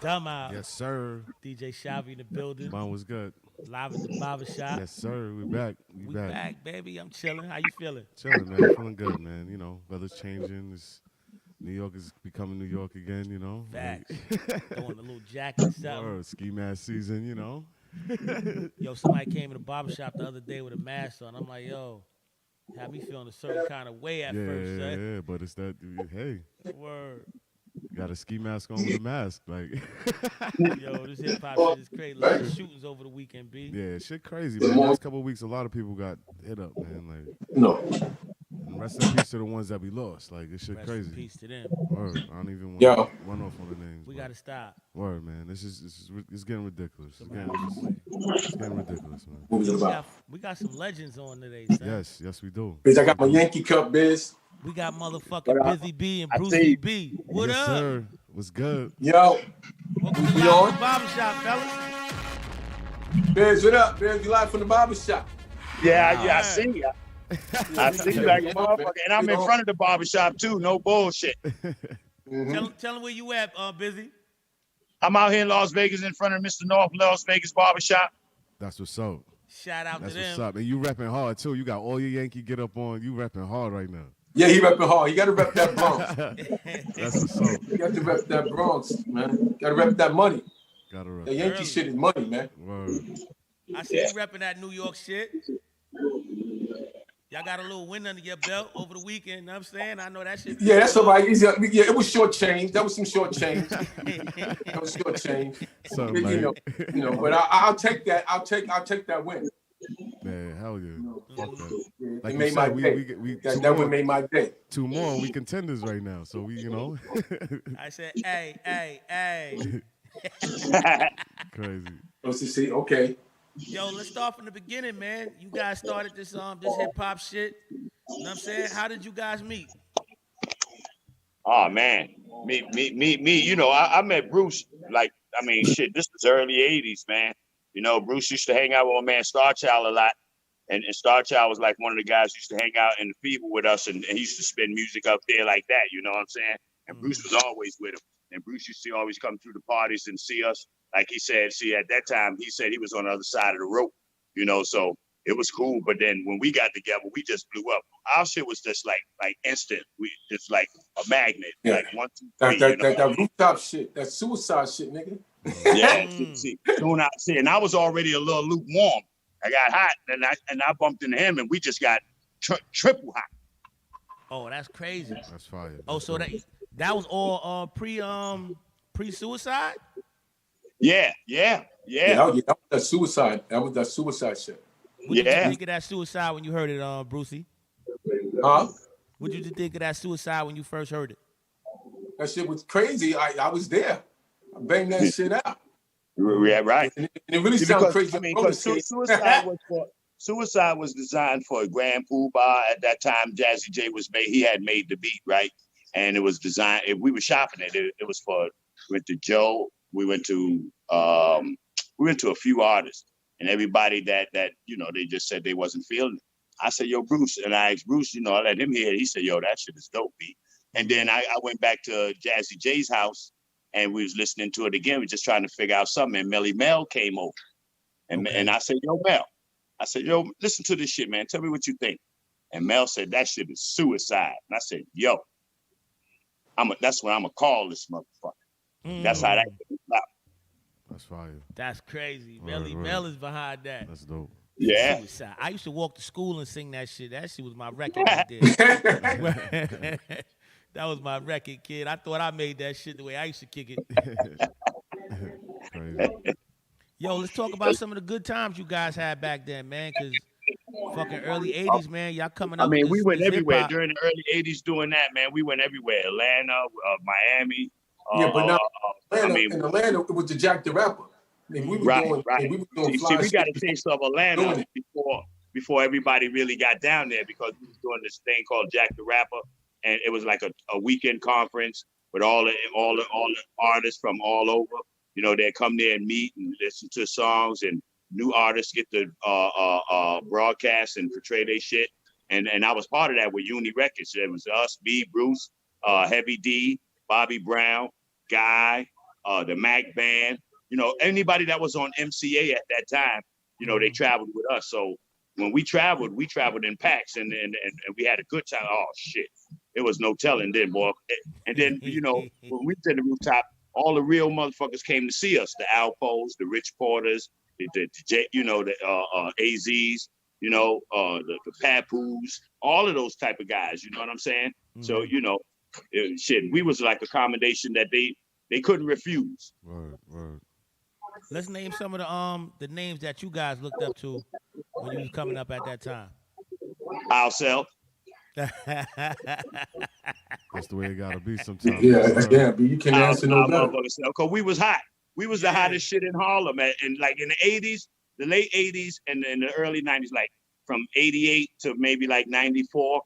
Dumb out. Yes, sir. DJ Shavi in the building. Mine was good. Live at the barbershop. Yes, sir. We back. We We back. back, baby. I'm chilling. How you feeling? Chilling, man. Feeling good, man. You know, weather's changing. New York is becoming New York again, you know. Facts. Like, Throwing a little jacket or something. or ski mask season, you know. Yo, somebody came in the barbershop the other day with a mask on. I'm like, yo, had me feeling a certain kind of way at first, son. Yeah, but it's that, hey, Word. got a ski mask on with a mask. Like, Yo, this hip hop shit is crazy. A lot of shootings over the weekend, B. yeah, shit crazy, man. Last couple of weeks, a lot of people got hit up, man. Like, No. and rest in peace to the ones that we lost. Like, this shit Rest crazy. in peace to them. Word. I don't even want Yo. to run off on the names. We but got to stop. word, man. It's getting ridiculous. Somehow. It's getting ridiculous, man. What was it about? We got some legends on today, son. Yes, we do. Biz, I got my Yankee cup, Biz. We got motherfucking Busy B and I Brucie see. B. What yes, up? sir. What's good? Yo. Welcome to We Live on? at the Barbershop, fellas. Biz, what up? Biz, you live from the barbershop. Yeah, I see you. I see you like a motherfucker. And I'm in front of the barbershop too. No bullshit. Mm-hmm. Tell them where you at, Busy. I'm out here in Las Vegas in front of Mr. North Las Vegas barbershop. That's what's up. Shout out That's to what's them. up. And you repping hard too. You got all your Yankee get up on. You repping hard right now. Yeah, he repping hard. You got to rep that Bronx. That's what's up. You got to rep that Bronx, man. Got to rep that money. Gotta rep. That Yankee Early. shit is money, man. Word. I see you repping that New York shit. Y'all got a little win under your belt over the weekend, you know what I'm saying? I know that shit. Yeah, that's all right. Yeah, it was short change. That was some short change. That was short change. Something You like, know. But I'll take that. I'll take that win. man, hell yeah. Fuck that. Yeah, Like it you made my said, day. we That win made my day. two more and we contenders right now. So we, you know, I said, hey. crazy. Let's just see. Okay. Yo, let's start from the beginning, man. You guys started this hip hop shit. You know what I'm saying? How did you guys meet? Oh man, me. You know, I met Bruce. Like, I mean, shit. This was early '80s, man. You know, Bruce used to hang out with my man Star Child a lot, and Star Child was like one of the guys who used to hang out in the Fever with us, and he used to spin music up there like that. You know what I'm saying? And Bruce was always with him. And Bruce used to always come through the parties and see us. Like he said, at that time, he said he was on the other side of the rope, you know, so it was cool. But then when we got together, we just blew up. Our shit was just like instant. We just like a magnet, Yeah. like 1, 2, 3. That rooftop shit, that suicide shit, nigga. Yeah, see, soon I see, and I was already a little lukewarm. I got hot, and I bumped into him, and we just got triple hot. Oh, that's crazy. That's fire. Oh, so that was all pre-suicide? Yeah. That was that suicide. That was that suicide shit. What did you think of that suicide when you heard it, Brucie? Huh? What did you think of that suicide when you first heard it? That shit was crazy. I was there. I banged that shit out. Yeah, right. And it really sounds crazy. I mean, because suicide was designed for a Grand Pool Bar at that time. Jazzy J he had made the beat, right? And it was designed. We were shopping it. It was for. We went to Joe. We went to a few artists, and everybody that you know, they just said they wasn't feeling it. I said, yo, Bruce, and I asked Bruce, you know, I let him hear it. He said, yo, that shit is dope, beat. And then I went back to Jazzy J's house, and we was listening to it again. We were just trying to figure out something. And Melly Mel came over, and I said, yo, Mel, listen to this shit, man. Tell me what you think. And Mel said, that shit is suicide. And I said, yo, that's what I'm gonna call this motherfucker. That's how that came out. That's fire. That's crazy. Right. Mel is behind that. That's dope. Yeah. Suicide. I used to walk to school and sing that shit. That shit was my record right there. That was my record, kid. I thought I made that shit the way I used to kick it. Crazy. Yo, let's talk about some of the good times you guys had back then, man, because fucking early 80s, man, y'all coming up. I mean, we went this everywhere hip-hop. during the early '80s doing that, man. We went everywhere. Atlanta, Miami. Yeah, but now in Atlanta, it was the Jack the Rapper. We were doing, we were doing See, we got to shit. taste of Atlanta before everybody really got down there, because we was doing this thing called Jack the Rapper, and it was like a weekend conference with all the artists from all over. You know, they come there and meet and listen to songs, and new artists get to broadcast and portray their shit. And I was part of that with Uni Records. It was us, B, Bruce, Heavy D, Bobby Brown, Guy, the Mac Band. You know, anybody that was on MCA at that time, you know, they traveled with us. So when we traveled in packs and we had a good time. Oh shit, it was no telling then, boy. And then you know when we did the rooftop, all the real motherfuckers came to see us. The Alpos, the Rich Porters, the you know the AZs, you know the Papoos, all of those type of guys. You know what I'm saying? So you know, shit, we was like a combination that they couldn't refuse. Word. Let's name some of the names that you guys looked up to when you was coming up at that time. Ourselves. That's the way it gotta be sometimes. Yeah, but you can't answer no better. Because we was hot. We was the hottest shit in Harlem, and like in the '80s, the late '80s, and in the early '90s, like from '88 to maybe like '94.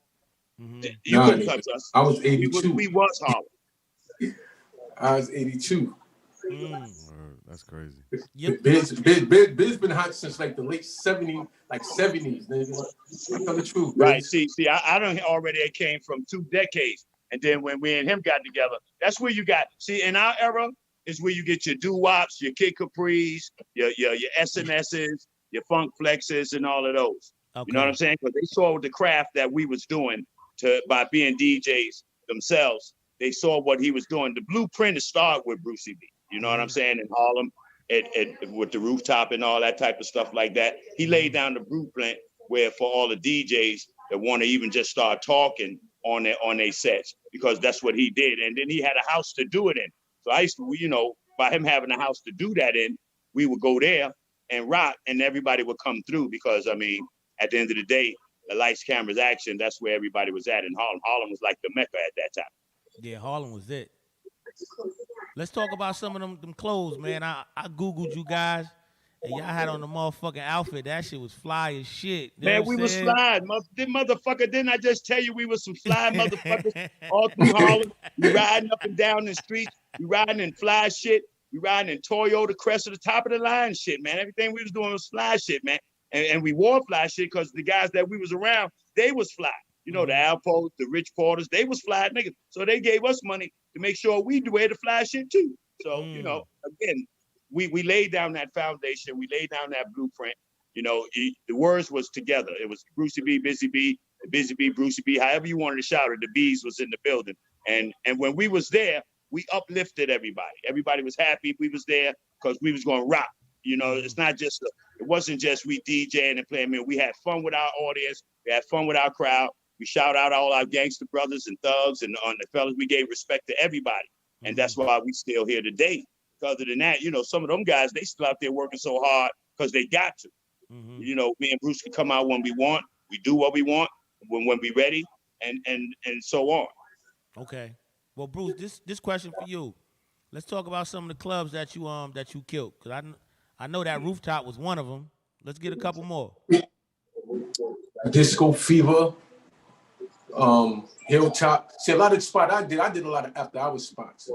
You couldn't touch us. I was 82. We was Harlem. I was 82. That's crazy. Biz been hot since like the late 70s, nigga. I tell the truth. Right. See, I don't already came from 2 decades. And then when we and him got together, that's where you got, see, in our era is where you get your doo-wops, your Kid Capris, your SNSs, your Funk Flexes, and all of those. Okay. You know what I'm saying? Because they saw the craft that we was doing by being DJs themselves. They saw what he was doing. The blueprint is started with Brucie B. You know what I'm saying? In Harlem, with the rooftop and all that type of stuff like that. He laid down the blueprint where for all the DJs that want to even just start talking on their sets, because that's what he did. And then he had a house to do it in. So I used to, you know, by him having a house to do that in, we would go there and rock, and everybody would come through because, I mean, at the end of the day, the lights, cameras, action, that's where everybody was at in Harlem. Harlem was like the Mecca at that time. Yeah, Harlem was it. Let's talk about some of them clothes, man. I Googled you guys, and y'all had on the motherfucking outfit. That shit was fly as shit. You man, we was fly. Motherfucker, didn't I just tell you we was some fly motherfuckers all through Harlem? We riding up and down the streets. We riding in fly shit. We riding in Toyota Crest, the top of the line shit, man. Everything we was doing was fly shit, man. And we wore fly shit because the guys that we was around, they was fly. You know, the Alpos, the Rich Porters, they was fly niggas. So they gave us money to make sure we wear the fly shit too. So, you know, again, we laid down that foundation. We laid down that blueprint. You know, the words was together. It was Brucie B, Busy B, Busy B, Brucie B, however you wanted to shout it. The B's was in the building. And when we was there, we uplifted everybody. Everybody was happy we was there because we was going to rock. You know, it's not just, it wasn't just we DJing and playing. I mean, we had fun with our audience. We had fun with our crowd. We shout out all our gangster brothers and thugs and on the fellas. We gave respect to everybody. And that's why we still here today. Other than that, you know, some of them guys, they still out there working so hard because they got to. You know, me and Bruce can come out when we want. We do what we want when we ready and so on. Okay. Well, Bruce, this question for you. Let's talk about some of the clubs that you killed. Because I know that Rooftop was one of them. Let's get a couple more. Disco Fever. Hilltop. See, a lot of the spot I did a lot of after hours spots.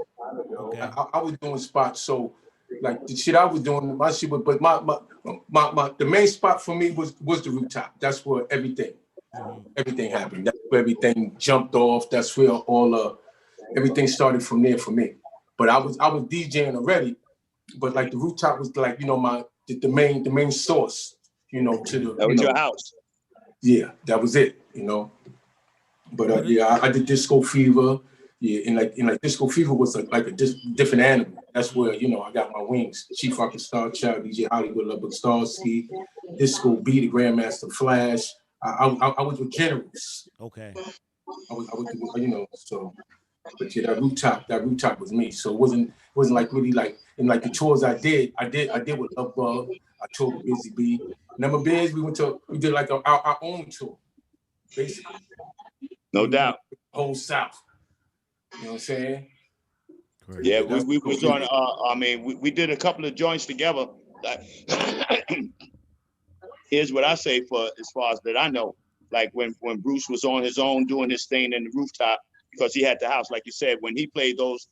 Okay. I was doing spots, so like the shit I was doing, my shit was, but my the main spot for me was the Rooftop. That's where everything happened. That's where everything jumped off. That's where all everything started from there for me. But I was DJing already, but like the Rooftop was like, you know, the main source, you know, to the that was your house. Yeah, that was it, you know. But yeah, I did Disco Fever. Yeah, and like Disco Fever was like a different animal. That's where, you know, I got my wings. Chief Rocket Star Child, DJ Hollywood, Love Starski, Disco B, the Grandmaster Flash. I was with Generals. Okay. I was you know, so. But yeah, that rooftop was me. So it wasn't like really like in like the tours I did with Love Bug. I toured with Busy B. Number Biz, we did like our own tour, basically. No doubt. Whole South. You know what I'm saying? Yeah, we was on. I mean, we did a couple of joints together. Here's what I say for as far as that I know. Like when Bruce was on his own doing his thing in the Rooftop, because he had the house, like you said, when he played those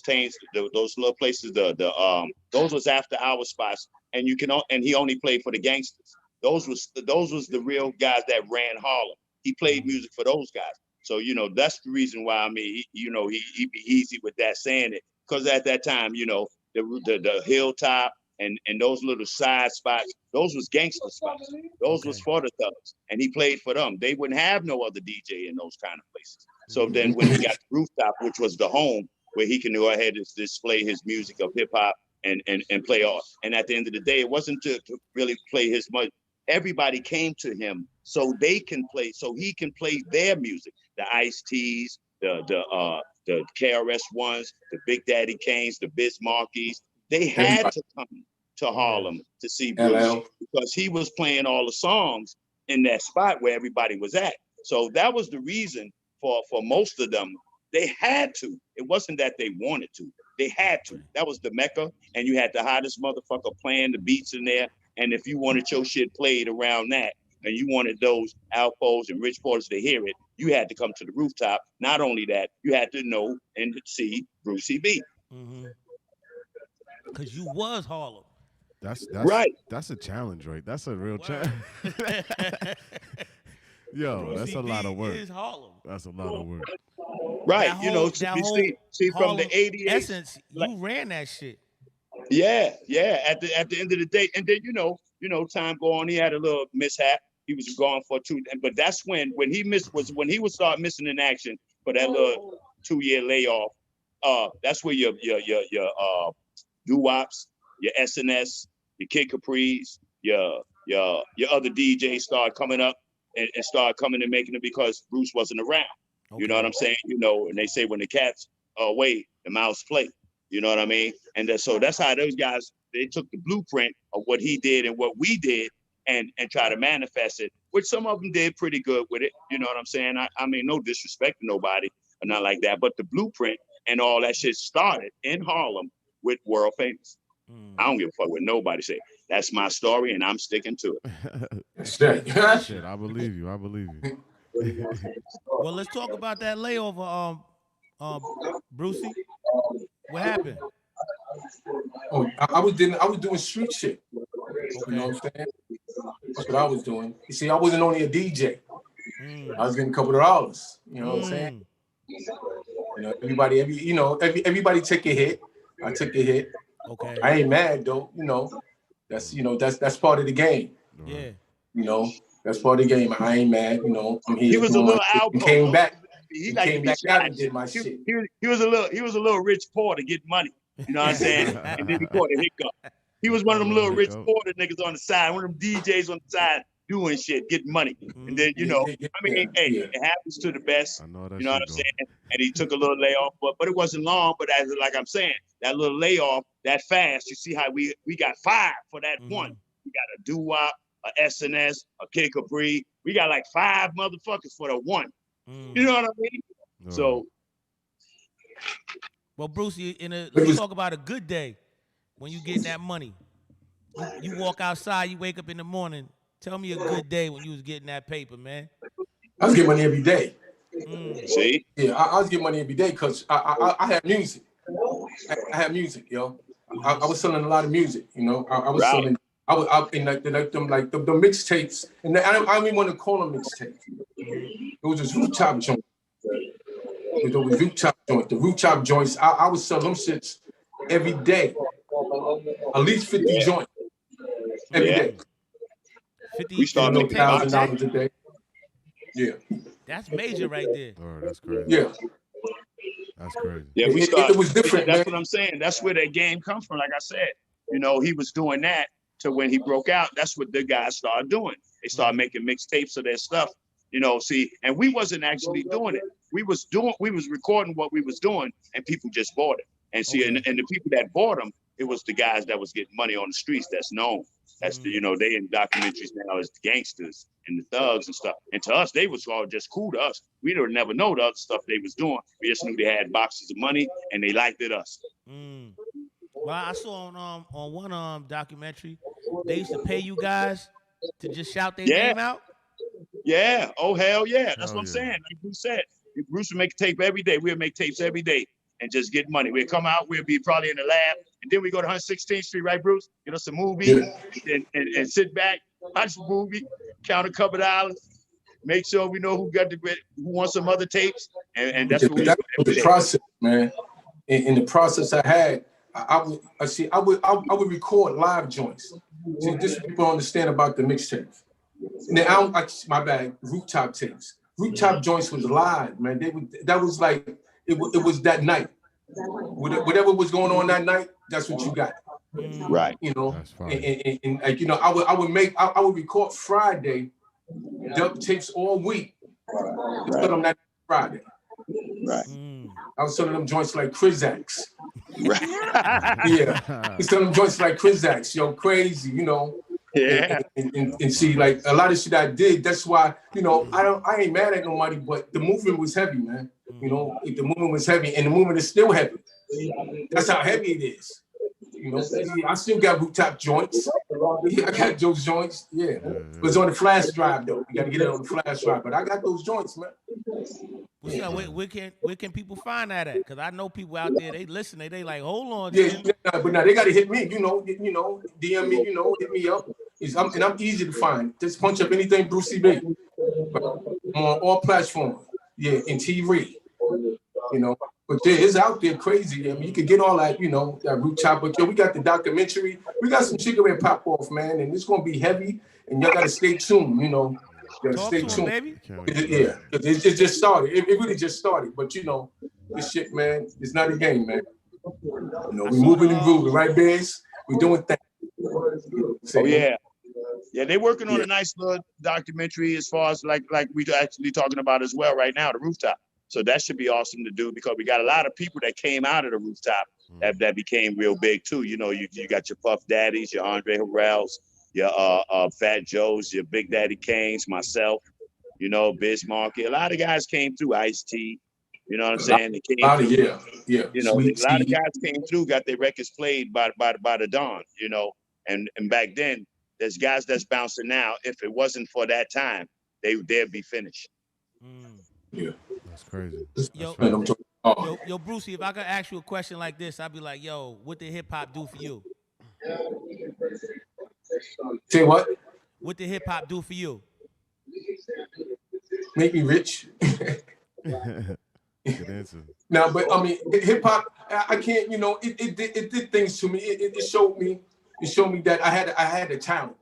things, those little places, those was after hour spots, and he only played for the gangsters. Those was the real guys that ran Harlem. He played music for those guys. So, you know, that's the reason why, I mean, he be easy with that saying it. Because at that time, you know, the hilltop and those little side spots, those was gangster spots. Those was for the thugs. And he played for them. They wouldn't have no other DJ in those kind of places. So then when he got the rooftop, which was the home, where he can go ahead and display his music of hip hop and play off. And at the end of the day, it wasn't to really play his money. Everybody came to him so they can play, so he can play their music. The Ice-T's, the KRS Ones, the Big Daddy Kanes, the Bismarckies. They had to come to Harlem to see Bruce because he was playing all the songs in that spot where everybody was at. So that was the reason for most of them. They had to. It wasn't that they wanted to. They had to. That was the Mecca, and you had the hottest motherfucker playing the beats in there. And if you wanted your shit played around that, and you wanted those Alpos and Rich Porters to hear it, you had to come to the rooftop. Not only that, you had to know and see Brucie B. Because you was Harlem. That's right. That's a challenge, right? That's a real challenge. Yo, Brucie that's a lot of work. Is Harlem. That's a lot of work. Right. That you know, see from the 88. Essence, you ran that shit. Yeah. At the end of the day, and then you know, time go on. He had a little mishap. He was gone for 2, but that's when he would start missing in action for that little 2-year layoff. That's where your doo-wops, your SNS, your Kid Capris, your other DJs start coming up and start coming and making it because Bruce wasn't around. Okay. You know what I'm saying? You know, and they say when the cat's away, the mouse play. You know what I mean? And so that's how those guys, they took the blueprint of what he did and what we did and try to manifest it, which some of them did pretty good with it. You know what I'm saying? I mean, no disrespect to nobody or not like that, but the blueprint and all that shit started in Harlem with World Famous. I don't give a fuck what nobody say. That's my story and I'm sticking to it. Shit, I believe you. Well, let's talk about that layover, Brucie. What happened? Oh, I was doing street shit. Okay. You know what I'm saying? That's what I was doing. You see, I wasn't only a DJ. I was getting a couple of dollars. You know what I'm saying? You know, everybody take a hit. I took a hit. Okay. I ain't mad though. You know, that's part of the game. Yeah. You know, that's part of the game. I ain't mad. You know, I'm here. He was a little alcohol. Came back. He came back out and did my shit. He was a little Rich Porter to get money. You know what I'm saying? And then he caught a hiccup. He was one of them little Rich Porter niggas on the side, one of them DJs on the side doing shit, getting money. And then, you know, I mean, it happens to the best. I know that. You know what I'm saying? And he took a little layoff, but it wasn't long. But as like I'm saying, that little layoff, that fast, you see how we got 5 for that one. We got a doo-wop, a SNS, a Kid Capri. We got like 5 motherfuckers for the one. You know what I mean? So. Well, Brucie, let's talk about a good day when you getting that money. You walk outside, you wake up in the morning. Tell me a good day when you was getting that paper, man. I was getting money every day. See? Yeah, I was getting money every day because I had music. I had music, yo. I was selling a lot of music, you know. I was selling. I was out in the mixtapes, and I don't even want to call them mixtapes. It was just rooftop joint. It was rooftop joint. The rooftop joints. I would sell them shits every day. At least 50 joints every day. 50. We started making $1,000 a day. Yeah. That's major right there. Oh, that's crazy. Yeah. That's crazy. Yeah, it was different. That's what I'm saying. That's where that game comes from. Like I said, you know, he was doing that to when he broke out. That's what the guys started doing. They started making mixtapes of their stuff. You know, see, and we wasn't actually doing it. We was recording what we was doing, and people just bought it. And see, and the people that bought them, it was the guys that was getting money on the streets that's known. That's the, you know, they in documentaries now as the gangsters and the thugs and stuff. And to us, they was all just cool to us. We don't never know the other stuff they was doing. We just knew they had boxes of money and they liked it us. Well, I saw on one documentary, they used to pay you guys to just shout their name out. Yeah. Oh, hell yeah. That's what I'm saying. Like Bruce said, Bruce would make a tape every day. We'd make tapes every day and just get money. We'd come out, we'd be probably in the lab, and then we go to 116th Street, right, Bruce? Get us a movie and sit back, watch a movie, count a couple dollars, make sure we know who wants some other tapes, and that's what we do. The process, man. In the process I had, I would record live joints. See, this people understand about the mixtapes. Now, my bad, rooftop tapes. Rooftop joints was live, man. That was like, it was that night. Whatever was going on that night, that's what you got. Right. You know, and like, you know, I would record Friday, dub tapes all week. Put them that Friday. Right. I was selling them joints like Krizak's. Right. Yeah. I was selling them joints like Krizak's, yo, crazy, you know. Yeah. And see, like a lot of shit I did, that's why, you know, I ain't mad at nobody, but the movement was heavy, man. You know, the movement was heavy, and the movement is still heavy. That's how heavy it is. You know, I still got rooftop joints. I got those joints. Yeah. But it's on the flash drive though. You gotta get it on the flash drive. But I got those joints, man. Well, where can people find that at? Because I know people out there, they listen, they like, hold on. Yeah, but now they gotta hit me, you know, DM me, you know, hit me up. And I'm easy to find. Just punch up anything Brucie B. On all platforms. Yeah, in TV. You know. But yeah, it's out there crazy. I mean, you can get all that, you know, that rooftop. But yo, we got the documentary. We got some shit going to pop off, man. And it's going to be heavy. And y'all got to stay tuned, you know. Stay tuned. Baby. Yeah, it just started. It really just started. But, you know, this shit, man, it's not a game, man. You know, we moving and grooving, right, Biz? We doing things. Oh, yeah. Yeah, they're working on a nice little documentary as far as like we actually talking about as well right now, the rooftop. So that should be awesome to do because we got a lot of people that came out of the rooftop that became real big too. You know, you got your Puff Daddies, your Andre Harrells, your Fat Joes, your Big Daddy Kanes, myself, you know, Biz Markie. A lot of guys came through, Ice-T. You know what I'm saying? They came through, yeah. You know, a lot of guys came through, got their records played by the Dawn, you know. And back then, there's guys that's bouncing now. If it wasn't for that time, they'd be finished. Yeah. That's crazy. Yo, Brucie, if I could ask you a question like this, I'd be like, yo, what did hip hop do for you? Say what? What did hip hop do for you? Make me rich. Good answer. Now, but I mean, hip hop, I can't, you know, it did things to me. It showed me that I had a talent,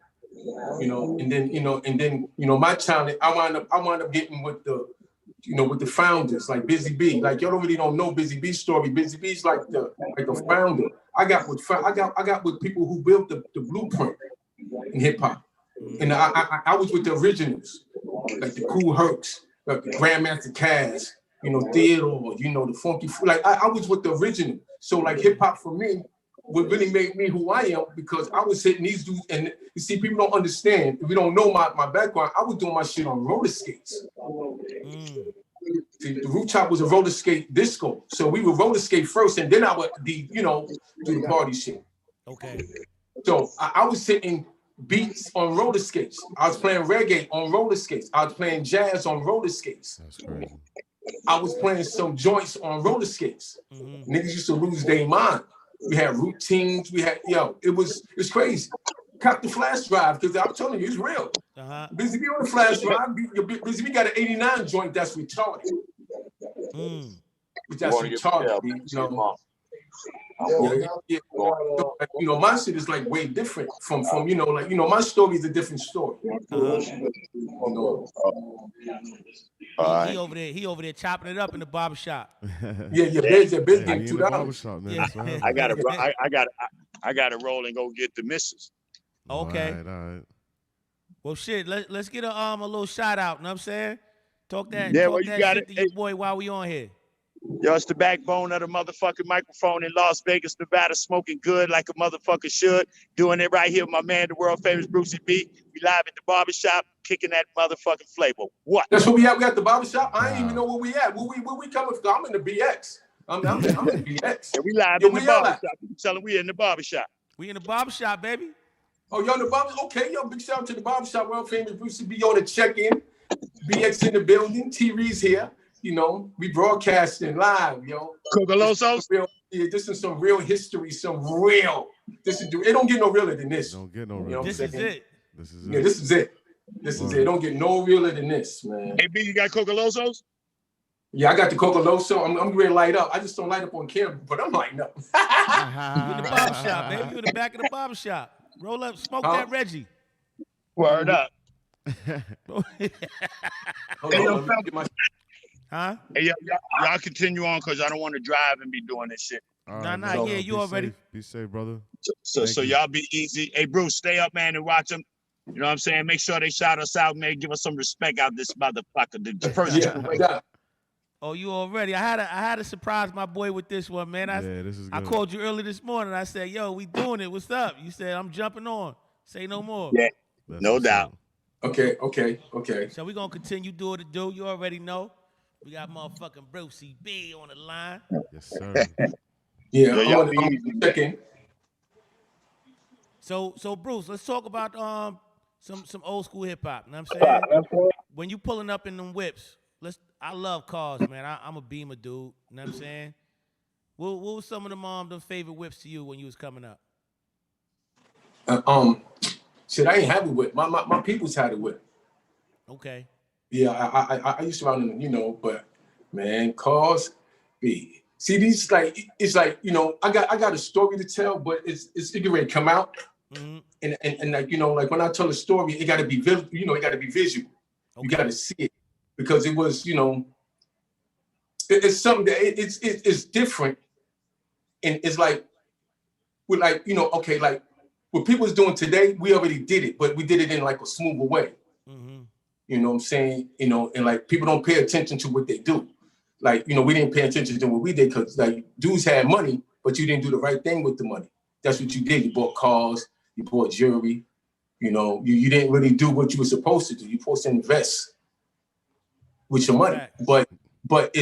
you know, and then my talent, I wound up getting with the founders like Busy B. Like y'all don't know Busy B's story. Busy B's like the founder. I got with people who built the blueprint in hip hop, and I was with the originals, like the Cool Hercs, like the Grandmaster Caz, you know, Theodore, you know, the Funky Food. Like I was with the original. So like hip hop for me, what really made me who I am, because I was hitting these dudes, and you see, people don't understand. If you don't know my background, I was doing my shit on roller skates. See, the rooftop was a roller skate disco, so we would roller skate first, and then I would do the party shit. Okay. So I was hitting beats on roller skates. I was playing reggae on roller skates. I was playing jazz on roller skates. That's crazy. I was playing some joints on roller skates. Niggas used to lose their mind. We had routines. We had, it's crazy. Cut the flash drive, because I'm telling you, it's real. Busy B on the flash drive. Busy B got an 89 joint that's retarded. That's retarded. You know, my shit is like way different from my story is a different story. He over there chopping it up in the barbershop. There's a business $2. I gotta roll and go get the missus. Okay. All right. Well, shit. Let's get a little shout out. Know what I'm saying? Talk that shit to your boy while we on here. Yo, it's the backbone of the motherfucking microphone in Las Vegas, Nevada, smoking good like a motherfucker should. Doing it right here with my man, the world famous Brucie B. We live at the barbershop, kicking that motherfucking flavor. What? That's where we at. We at the barbershop. I ain't even know where we at. Where we coming from? I'm in the BX. I'm in the BX. Yeah, we live in the barbershop. Tell them we in the barbershop. We in the barbershop, baby. Oh, y'all in the barbershop? Okay, yo, big shout out to the barbershop. World famous Brucie B on the check-in. BX in the building. T-Ree's here. You know, we broadcasting live, yo. Cogolosos? This is some real history, it don't get no realer than this. Don't get no realer. This is it. This is it. This is it. Don't get no realer than this, man. Hey, B, you got Cocolosos? Yeah, I got the Cocoloso. I'm ready to light up. I just don't light up on camera, but I'm lighting up. You in the barbershop, baby. You in the back of the barbershop. Roll up, smoke that Reggie. Word up. Hold on, let me get my... Huh? Hey, y'all continue on because I don't want to drive and be doing this shit. Nah, yeah, you already. Safe. Be safe, brother. So y'all be easy. Hey, Bruce, stay up, man, and watch them. You know what I'm saying? Make sure they shout us out, man. Give us some respect out this motherfucker. The first generation. Oh, you already? I had to surprise my boy with this one, man. This is good. I called you early this morning. I said, "Yo, we doing it. What's up?" You said, "I'm jumping on. Say no more." Yeah, no doubt. Okay. So we gonna continue doing the do. You already know. We got motherfucking brucie B on the line. Yes, sir. Yeah, I'm checking. So Bruce, let's talk about some old school hip hop. You know what I'm saying? When you pulling up in them whips, I love cars, man. I'm a Beamer dude. You know what I'm saying? What was some of them favorite whips to you when you was coming up? Shit, I ain't have a whip. My people's had a whip. Okay. Yeah, I used to run them, you know, but man, cars, B. See, these it's like, you know, I got a story to tell, but it get ready to come out. Mm-hmm. And like, you know, like when I tell a story, it gotta be visual, you know, it gotta be visual. Okay. You gotta see it. Because it was, you know, it's something that it's different. And it's like, we're like, you know, okay, like what people's doing today, we already did it, but we did it in like a smoother way. Mm-hmm. You know what I'm saying? You know, and like people don't pay attention to what they do. Like, you know, we didn't pay attention to what we did because like dudes had money, but you didn't do the right thing with the money. That's what you did. You bought cars, you bought jewelry, you know, you didn't really do what you were supposed to do. You're supposed to invest with your money. Right. But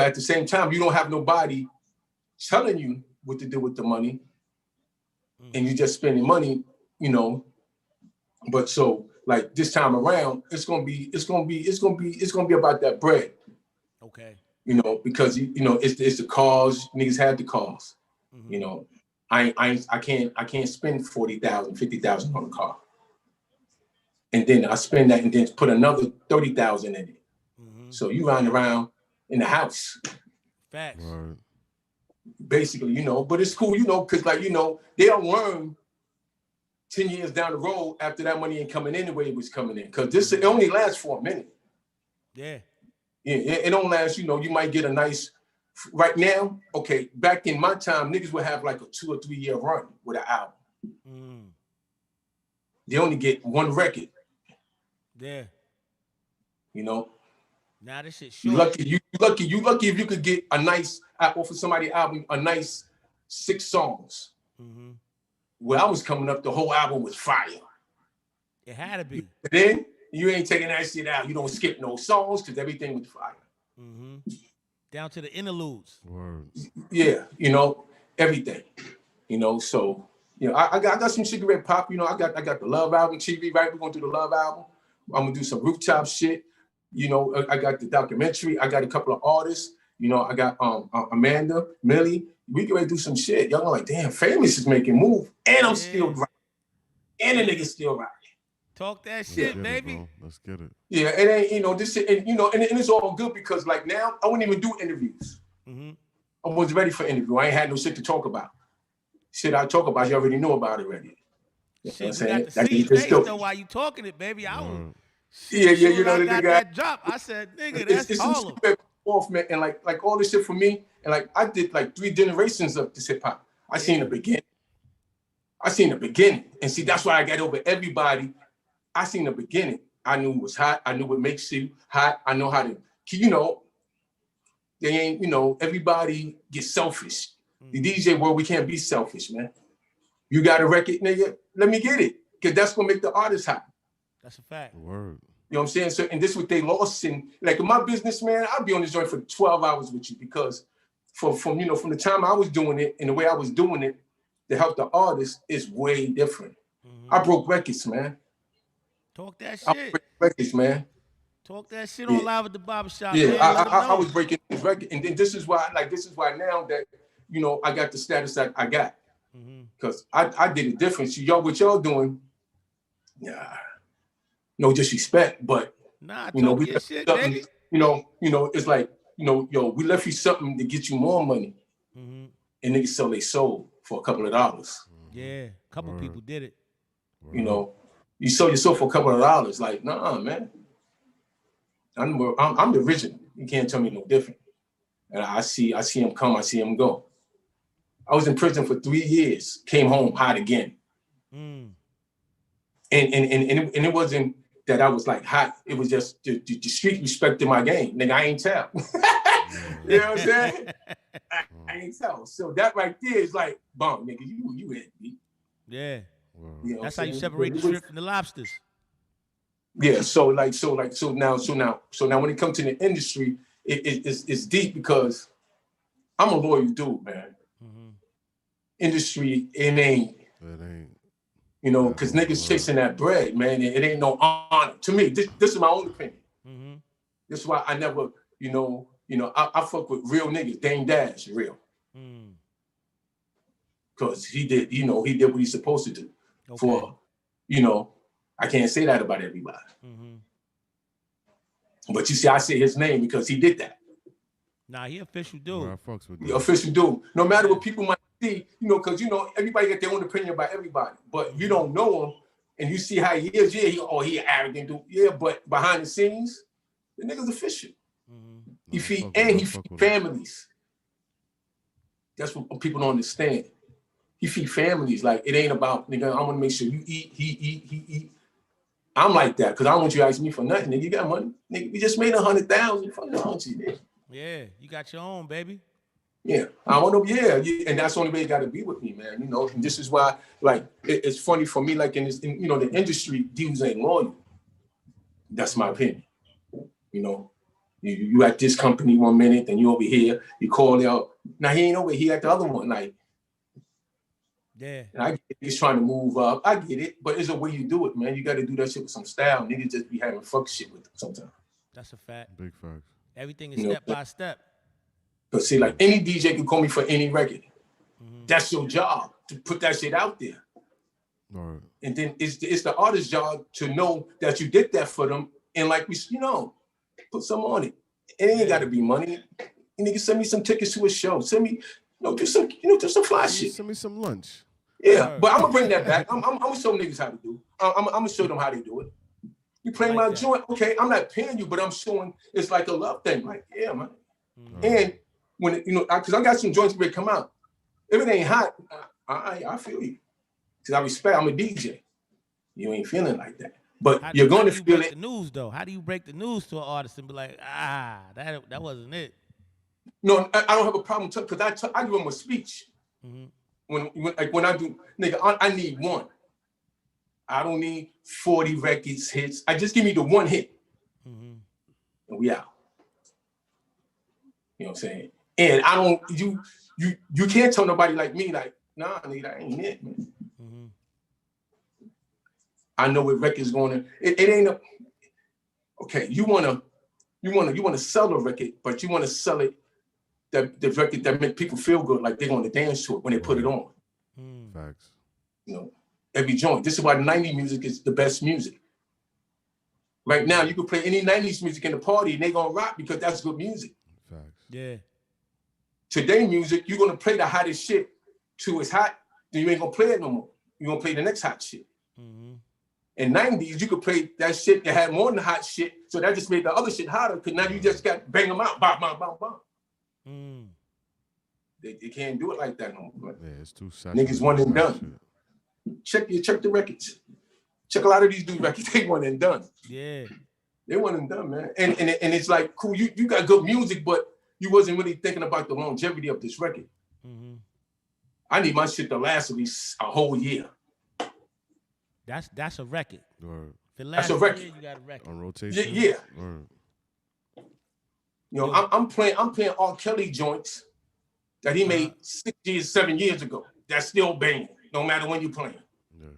at the same time, you don't have nobody telling you what to do with the money. Mm-hmm. And you just spending money, you know. But so like this time around, it's gonna be about that bread. Okay. You know, because you know it's the cars. Niggas had the cars. Mm-hmm. You know, I can't spend 40,000, 50,000 on a car. And then I spend that and then put another 30,000 in it. Mm-hmm. So you run around in the house. Facts. Right. Basically, you know, but it's cool, you know, because like, you know, they'll learn 10 years down the road after that money ain't coming in the way it was coming in. Because it only lasts for a minute. Yeah. Yeah, it don't last, you know, you might get a nice, right now, okay, back in my time, niggas would have like a 2 or 3 year run with an album. Mm. They only get one record. Yeah. You know? Now this shit short. You lucky if you could get a nice, off of somebody's album, a nice 6 songs. Mm-hmm. When I was coming up, the whole album was fire. It had to be. Then you ain't taking that shit out. You don't skip no songs because everything was fire. Mm-hmm. Down to the interludes. Words. Yeah, you know, everything. You know, so you know, I got some cigarette pop. You know, I got the Love album TV. Right, we're gonna do the Love album. I'm gonna do some rooftop shit. You know, I got the documentary. I got a couple of artists. You know, I got Amanda, Millie. We can do some shit. Y'all like, damn, Famous is making move, and I'm still right, and the nigga still right. Talk that shit, baby. Let's get it. Yeah, it ain't, you know, this, and you know, and it's all good because like now I wouldn't even do interviews. Mm-hmm. I wasn't ready for interview. I ain't had no shit to talk about. Shit I talk about, you already know about it already. You shit, we got to see your face though while you talking it, baby. I was, yeah, you know, I got that drop. I said, nigga, that's Harlem. Off, man, and like all this shit for me, and like I did like 3 generations of this hip hop. I seen the beginning. And see, that's why I got over everybody. I seen the beginning. I knew it was hot. I knew what makes you hot. I know how to, you know, they ain't, you know, everybody gets selfish. The DJ world, we can't be selfish, man. You got a record, nigga, let me get it. Because that's going to make the artist hot. That's a fact. Word. You know what I'm saying? So, and this is what they lost in, like in my business, man, I'll be on this joint for 12 hours with you because from you know, from the time I was doing it and the way I was doing it to help the artist is way different. Mm-hmm. I broke records, man. Talk that shit. I broke records, man. Talk that shit on Live at the Barbershop. Yeah, man. I was breaking this record. And then this is why now that, you know, I got the status that I got. Because I did it different. So y'all, what y'all doing, yeah. no disrespect, but Nah, you know, talk we your left shit, something, baby. it's like, yo, we left you something to get you more money. Mm-hmm. And niggas sell their soul for a couple of dollars. Yeah, a couple people did it. You know, you sell your soul for a couple of dollars. Like, nah, man. I'm the original. You can't tell me no different. And I see him come, I see him go. I was in prison for 3 years, came home hot again. Mm. And it wasn't that I was like hot. It was just the street respected my game. Nigga, I ain't tell. You know what I'm saying? I ain't tell. So that right there is like, bomb, nigga, you hit me. Yeah. You know that's how you separate the shrimp from the lobsters. Yeah. So now when it comes to the industry, it's deep because I'm a loyal dude, man. Mm-hmm. Industry, it ain't. You know, because niggas chasing that bread, man. It ain't no honor. To me, this is my own opinion. Mm-hmm. This is why I never, I fuck with real niggas. Dame Dash, real. Because he did what he's supposed to do. Okay. I can't say that about everybody. Mm-hmm. But you see, I say his name because he did that. Nah, he official dude. Well, I fucks with that. Official dude. No matter what people might see, because everybody got their own opinion about everybody. But you don't know him and you see how he is. Yeah, he an arrogant dude. Yeah, but behind the scenes, the nigga's official. Mm-hmm. He feed families. That's what people don't understand. He feed families. Like, it ain't about, nigga, I want to make sure you eat, he eat. I'm like that because I don't want you to ask me for nothing. Nigga, you got money. Nigga, we just made 100,000. Fuck you, nigga. Yeah, you got your own, baby. Yeah, I want to. Yeah, and that's the only way you got to be with me, man. And this is why, like, it's funny for me. Like in the industry, dudes ain't loyal. That's my opinion. You at this company 1 minute, then you over here. You call out. Now he ain't over here. He at the other one, like. Yeah. And I get he's trying to move up. I get it, but it's a way you do it, man. You got to do that shit with some style. Niggas just be having fuck shit with them sometimes. That's a fact. Big facts. Everything is step by step. But see, like, any DJ can call me for any record. Mm-hmm. That's your job, to put that shit out there. All right. And then it's the artist's job to know that you did that for them, and like put some on it. It ain't got to be money. You niggas send me some tickets to a show. Send me, do some fly shit. Send me some lunch. Yeah, but I'm gonna bring that back. I'm gonna show niggas how to do. I'm gonna show them how they do it. You play my joint, okay? I'm not paying you, but I'm showing it's like a love thing. Like, yeah, man. Mm-hmm. And when because I got some joints ready to come out. If it ain't hot, I feel you. Because I respect. I'm a DJ. You ain't feeling like that, but you're going to feel it. The news though. How do you break the news to an artist and be like, that wasn't it? No, I don't have a problem because I give them a speech. Mm-hmm. When I do, nigga, I need one. I don't need 40 records, hits. I just give me the one hit. Mm-hmm. And we out. You know what I'm saying? And I don't, you can't tell nobody like me, like, nah, nigga, that ain't it, man. Mm-hmm. I know what record's going to, it ain't okay, you wanna sell a record, but you wanna sell it, the record that make people feel good, like they're going to dance to it when they put it on. Facts. Every joint. This is why 90s music is the best music. Right now, you can play any 90s music in the party and they're going to rock because that's good music. Facts. Yeah. Today music, you're going to play the hottest shit till it's hot, then you ain't going to play it no more. You're going to play the next hot shit. Mm-hmm. In 90s, you could play that shit that had more than the hot shit, so that just made the other shit hotter because now you just got bang them out. Bam, bam, bam, bam. Mm. They can't do it like that no more. Yeah, it's too saturated. Niggas one and done. Check the records. Check a lot of these dudes records. They one and done. Yeah, they one and done, man. And it's like cool. You got good music, but you wasn't really thinking about the longevity of this record. Mm-hmm. I need my shit to last at least a whole year. That's a record. Right. If it lasts a record. Year, you got a record. On rotation. Yeah. Right. I'm playing R. Kelly joints that he made 6 years, 7 years ago. That's still banging, no matter when you're playing. Yeah.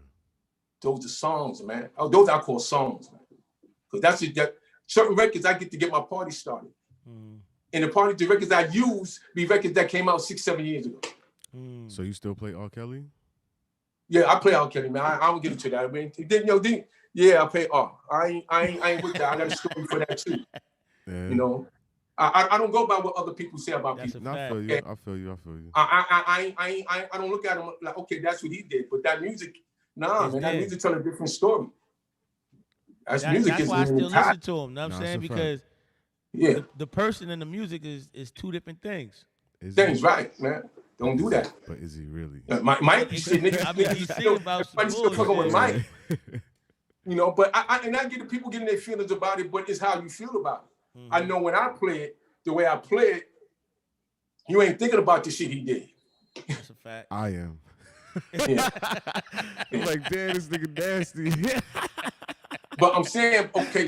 Those are songs, man. Those I call songs, man. Because that's it. That certain records I get my party started. Mm. And the records I use be records that came out 6, 7 years ago. So you still play R. Kelly? Yeah, I play R. Kelly, man. I don't get into that. I mean, yeah, I play R. I ain't with that. I got a story for that too. Yeah. You know, I don't go by what other people say about That's people. I feel you. I feel you. I feel you. I don't look at him like, okay, that's what he did. But that music, nah, man, that music tell a different story. That's why I still listen to him. Know what I'm saying? Because the person and the music is two different things. Things right, man. Don't do that. But is he really? Mike, you see, niggas, you sing about some still fucking with Mike. Yeah. You know, but I get the people getting their feelings about it, but it's how you feel about it. I know when I play it, the way I play it, you ain't thinking about the shit he did. That's a fact. I am. Yeah. I'm like, damn, this nigga nasty. But I'm saying, okay,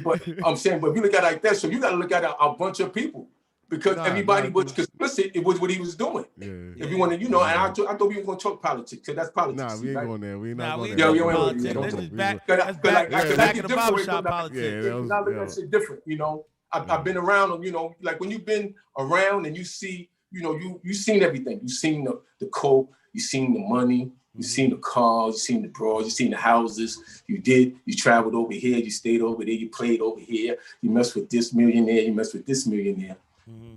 but I'm saying, but if you look at it like that, so you got to look at a bunch of people. Because everybody was complicit. It was what he was doing. Yeah. If you want to, you know, and I thought we were going to talk politics, because that's politics. Nah, we ain't going there. We not going there. there. This is back of the barbershop politics. Yeah, I look at shit different, you know. I've been around, you know, like when you've been around and you see, you know, you seen everything. You seen the coke, you seen the money, you seen the cars, you seen the bras, you seen the houses. You traveled over here, you stayed over there, you played over here, you messed with this millionaire, you messed with this millionaire.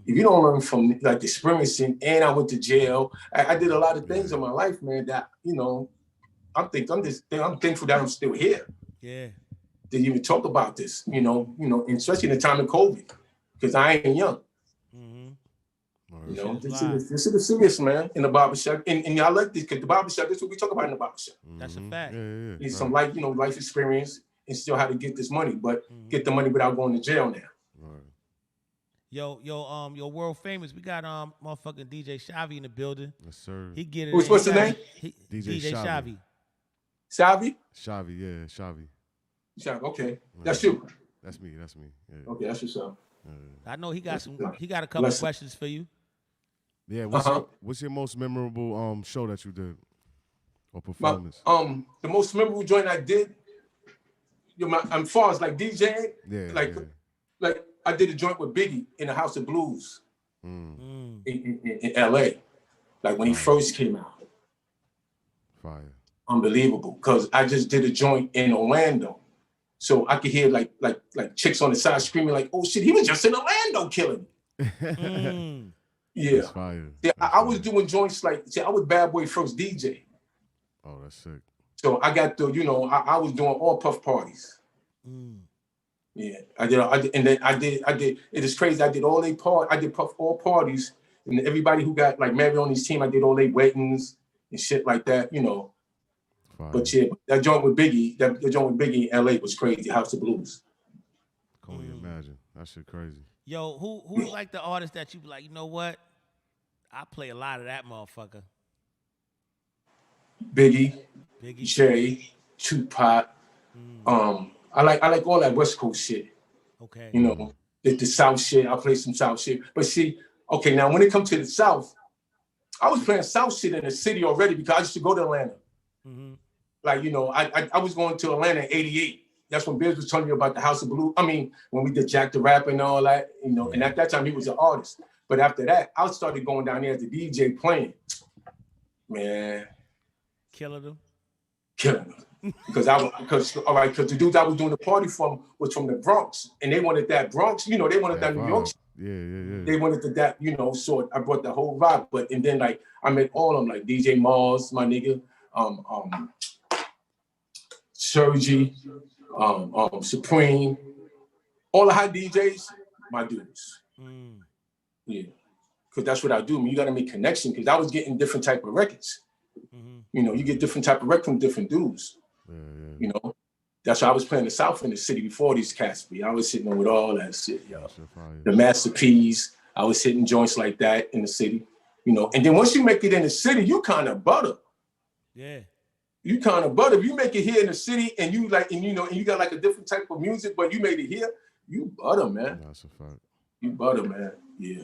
If you don't learn from like the experiencing, and I went to jail, I did a lot of things in my life, man, that, you know, I'm thankful that I'm still here. Yeah. To even talk about this, you know, and especially in the time of COVID, because I ain't young. You know, this is serious, man, in the barbershop. And I like this because the barbershop, this is what we talk about in the barbershop. That's a fact. It's some life, you know, life experience and still how to get this money, but get the money without going to jail now. Yo, world famous. We got motherfucking DJ Shavi in the building. Yes, sir. He get it. What's his name? DJ Shavi. Shavi? Shavi, yeah, Shavi. Shavi, okay. That's you. That's me. Yeah. Okay, that's yourself. I know he got a couple questions for you. Yeah, what's your most memorable show that you did or performance? The most memorable joint I did, as far as like DJing, like I did a joint with Biggie in the House of Blues in LA, like when he first came out. Fire. Unbelievable, because I just did a joint in Orlando. So I could hear like chicks on the side screaming like, oh shit, he was just in Orlando killing me. Yeah. That's fire. Yeah, I was doing joints like, I was Bad Boy first DJ. Oh, that's sick. So I got I was doing all puff parties. Yeah, I did. It is crazy. I did all I did puff all parties, and everybody who got like married on his team, I did all their weddings and shit like that, you know. Fine. But yeah, that joint with Biggie, in LA was crazy. House of Blues. Can only imagine. That shit crazy. Yo, who's like the artist that you be like, you know what? I play a lot of that motherfucker. Biggie, Jay, Tupac. I like all that West Coast shit. Okay. You know, the South shit. I play some South shit. But see, okay, now when it comes to the South, I was playing South shit in the city already because I used to go to Atlanta. Like, you know, I was going to Atlanta in '88. That's when Biz was telling me about the House of Blues. I mean, when we did Jack the Rapper and all that, you know, and at that time he was an artist. But after that, I started going down there as a DJ playing. Man. Killing them. Because the dudes I was doing the party from was from the Bronx, and they wanted that Bronx, you know, they wanted that New York. Yeah. They wanted that, you know, so I brought the whole vibe. And then like I met all of them, like DJ Mars, my nigga, Sergi, Supreme, all the high DJs, my dudes. Yeah, because that's what I do. I mean, you got to make connection. Because I was getting different type of records. You know, you get different type of records from different dudes. You know, that's why I was playing the South in the city before these cats. I was sitting there with all that shit, yo. The Master P's. I was hitting joints like that in the city. You know, and then once you make it in the city, you kind of butter. Yeah. You kind of butter. If you make it here in the city and you like, and you know, and you got like a different type of music, but you made it here, you butter, man. That's a fact. You butter, man. Yeah.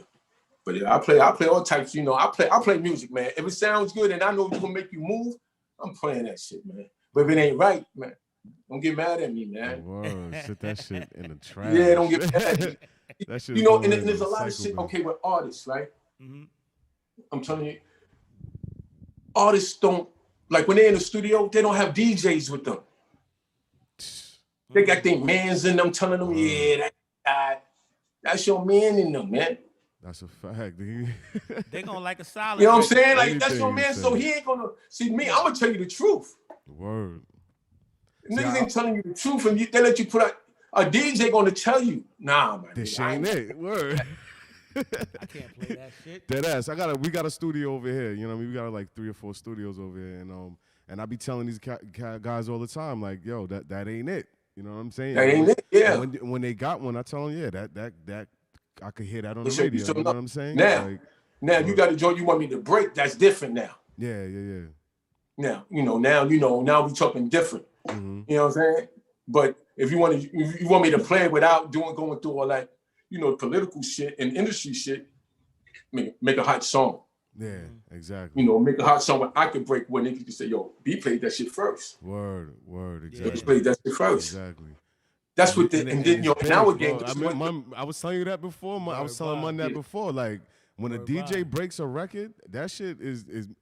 But yeah, I play all types, you know. I play music, man. If it sounds good and I know it's gonna make you move, I'm playing that shit, man. But if it ain't right, man, don't get mad at me, man. Word, sit that shit in the trash. Yeah, don't get mad at me. That shit, you know, and there's a lot of shit, okay, with artists, right? I'm telling you, artists don't like when they're in the studio, they don't have DJs with them. They got their mans in them telling them, yeah, that's your man in them, man. That's a fact, dude. They gonna like a solid. You know what I'm saying? Like, Anything that's your you man, say. so he ain't gonna see me. I'm gonna tell you the truth. Word. Niggas ain't telling you the truth, and they let you put out a DJ gonna tell you, nah, man. This ain't it. Word. I can't play that shit. Dead ass. We got a studio over here. You know what I mean? We got like 3 or 4 studios over here, and I be telling these guys all the time, like, yo, that ain't it. You know what I'm saying? That ain't it. Yeah. When they got one, I tell them, yeah, that I could hear that on the radio. You know what I'm saying? Now you got a joint you want me to break. That's different now. Yeah. Now now we talking different. Mm-hmm. You know what I'm saying? But if you want me to play it without going through all that, political shit and industry shit, make a hot song. Yeah, exactly. Make a hot song where I can break when niggas can say, yo, B played that shit first. Word, exactly. B played that shit first. Exactly. That's what now again. I was telling you that before. I was telling Mun that before. Like when a DJ breaks a record, that shit is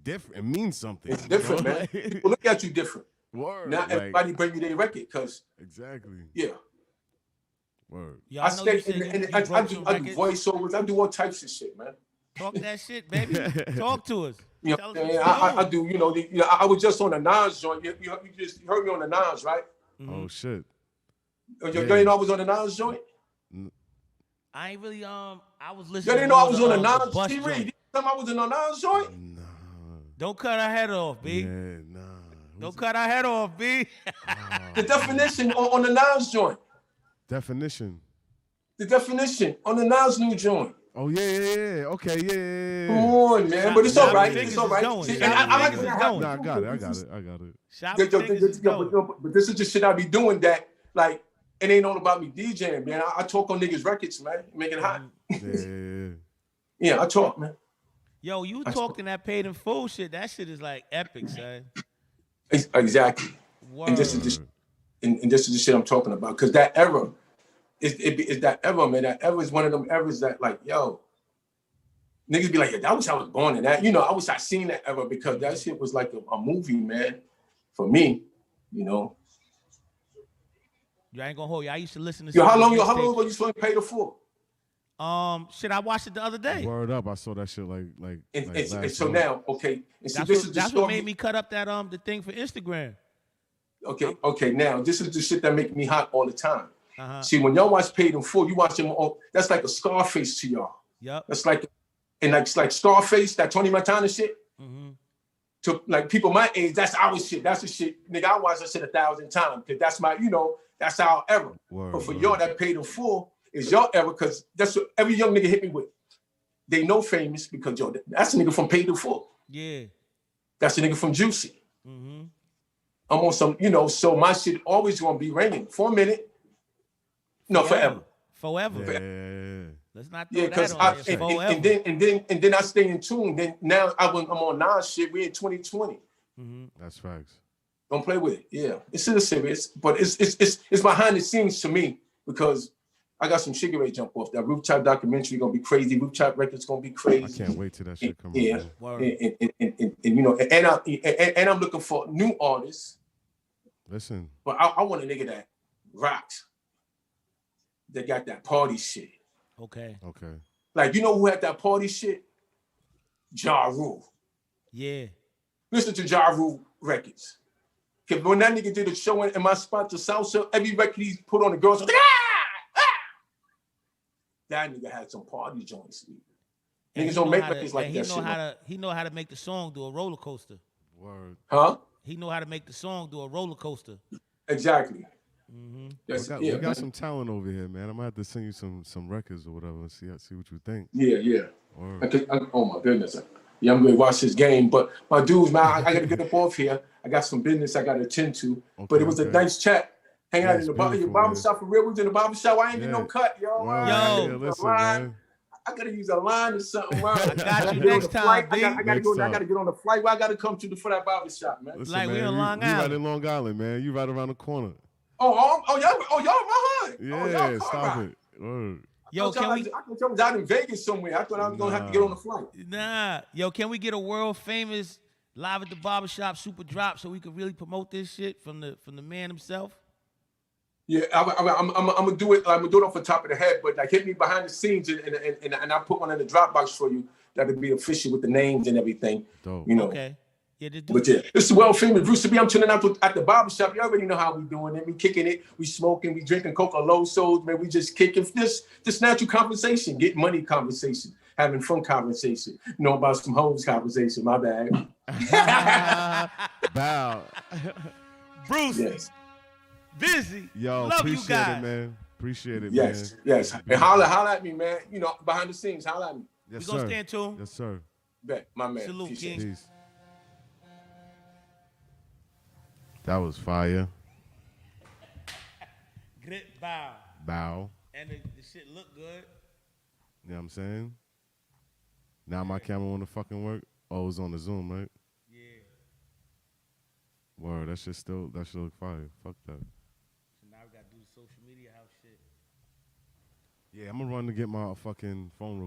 different. It means something. It's different, man. People look at you different. Word. Not everybody bring you their record, cause exactly. Yeah. Word. I do voiceovers. I do all types of shit, man. Talk that shit, baby. Talk to us. I do. I was just on the Nas joint. You heard me on the Nas, right? Mm-hmm. Oh shit. You know I was on the Nas joint. I ain't really I was You listening. didn't know I was on the Nas. T-Reed, you tell me I was in the Nas joint. Nah. Don't cut our head off, B. Yeah, nah. Don't cut our head off, B. The definition on the Nas joint. Definition. The definition on the Nas new joint. Oh yeah. Okay, yeah. Come on, man. But it's all right. It's all right. I got it. But this is the shit I be doing that, like, it ain't all about me DJing, man. I talk on niggas' records, man. Make it hot. Yeah, I talk, man. Yo, you talking that paid in full shit. That shit is like epic, son. Exactly. Word. And this is the shit I'm talking about. Because that era, is that era, man. That era is one of them eras that, like, yo, niggas be like, yeah, I wish I was born in that. I wish I seen that era, because that shit was like a movie, man. For me, You ain't gonna hold you. I used to listen to. Yo, how long were you supposed to pay the full? Shit, I watched it the other day. Word up, I saw that shit like and so now, okay. And see, that's what made me cut up that the thing for Instagram. Okay. Now this is the shit that make me hot all the time. Uh-huh. See, when y'all watch Paid in Full, you watch them all. That's like a Scarface to y'all. Yep. That's like Scarface, that Tony Montana shit. Mm-hmm. To like people my age, that's our shit. That's the shit, nigga. I watch that shit 1,000 times because that's my, that's our era. But for y'all, that Paid in Full is your era, because that's what every young nigga hit me with. They know Famous because, yo, that's a nigga from Paid in Full. Yeah. That's a nigga from Juicy. Mm-hmm. I'm on some, so my shit always gonna be ringing for a minute. No, forever. Forever. Let's not throw Yeah, because and then I stay in tune. Then now I'm on Nas shit. We in 2020. Mm-hmm. That's facts. Don't play with it. Yeah, it's still serious, but it's behind the scenes to me, because I got some Sugar Ray jump off. That Rooftop documentary gonna be crazy. Rooftop Records gonna be crazy. I can't wait till that shit comes out. Yeah, and I'm looking for new artists. Listen, but I want a nigga that rocks. That got that party shit. Okay. Like, who had that party shit? Ja Rule. Yeah. Listen to Ja Rule records. Because when that nigga did a show in my spot, the salsa, every record he put on, the girls was like, That nigga had some party joints. Niggas don't make records like that shit. He know how to make the song do a roller coaster. Word. Huh? He know how to make the song do a roller coaster. Exactly. Mm-hmm. We got some talent over here, man. I'm gonna have to send you some records or whatever and see what you think. Yeah. Oh my goodness. Yeah, I'm gonna watch this game. But my dudes, man, I gotta get up off here. I got some business I gotta attend to. But it was a nice chat. Hanging out in the barbershop for real. We was in the barbershop. I ain't get no cut, yo. Listen, man. I gotta use a line or something. I got you next time, B. I gotta get on the flight. Where I gotta come to for that barbershop, man. Listen, like, man, we in Long Island. You right in Long Island, man. You right around the corner. Y'all my hood. Yeah, stop it. Word. Yo, I thought I was out in Vegas somewhere. I thought I was gonna have to get on the flight. Nah, yo, can we get a world famous Live at the barbershop, super drop, so we could really promote this shit from the man himself. Yeah, I'm gonna do it. I'm gonna do it off the top of the head, but like hit me behind the scenes, and I'll put one in the Dropbox for you. That'll be official with the names and everything. Dope. You know. Okay. Yeah, But yeah, it's well famous. Bruce B, I'm chilling out at the barbershop. You already know how we doing it. We kicking it. We smoking. We drinking Coca-Cola. Man, we just kicking this natural conversation, get money conversation, having fun conversation. You know about some hoes conversation. My bad. Bow. Bruce. Yes. Busy. Yo, Love appreciate you guys. it, man. Appreciate it, Yes. man. Yes. And holla at me, man. You know, behind the scenes, holla at me. Yes, We gonna sir. stand tuned. Yes, sir. Bet, my man. Salute, Peace. King. Peace. That was fire. Grip bow. Bow. And the shit look good. You know what I'm saying? Now my camera wanna fucking work. Oh, it's on the Zoom, right? Yeah. Word, that shit look fire. Fuck that. So now we gotta do the social media house shit. Yeah, I'm gonna run to get my fucking phone real